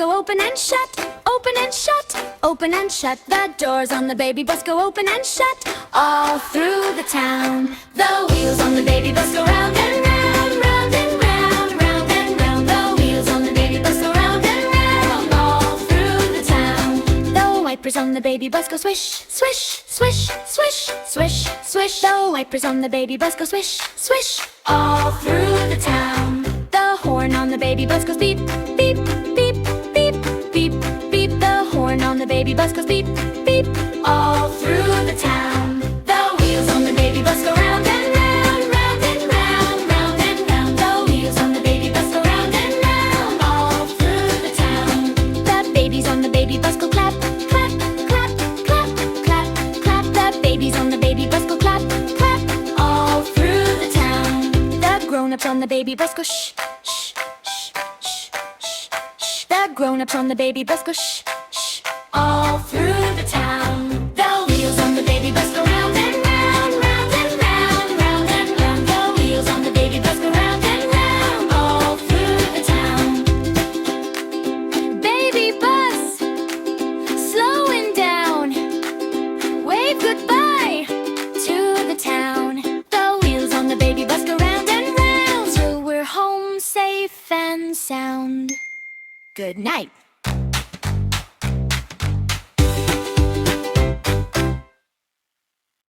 go open and shut, open and shut, open and shut. The doors on the baby bus go open and shut, all through the town. The wheels on the baby bus go round and round, round and round, round and round. The wheels on the baby bus go round and round, all through the town. The wipers on the baby bus go swish, swish, swish, swish, swish, swish. The wipers on the baby bus go swish, swish, all through the town. The horn on the baby bus goes beep, beep, beep, beep, beep, beep. The horn on the baby bus goes beep, beep, all through the town. The wheels on the baby bus go round and round, round and round, round and round. The wheels on the baby bus go round and round, all through the town. The babies on the baby bus go clap, clap, clap, clap, clap, clap. The babies on the baby bus go clap, clap, all through the town. The grown-ups on the baby bus go shh, shh, shh, shh, shh, shh. The grown-ups on the baby bus go shh, shh, all through the town. The wheels on the baby bus go round and round, round and round, round and round. The wheels on the baby bus go round and round, all through the town. Baby bus, slowing down, wave goodbye to the town. The wheels on the baby bus go round and round, till we're home safe and sound. Good night.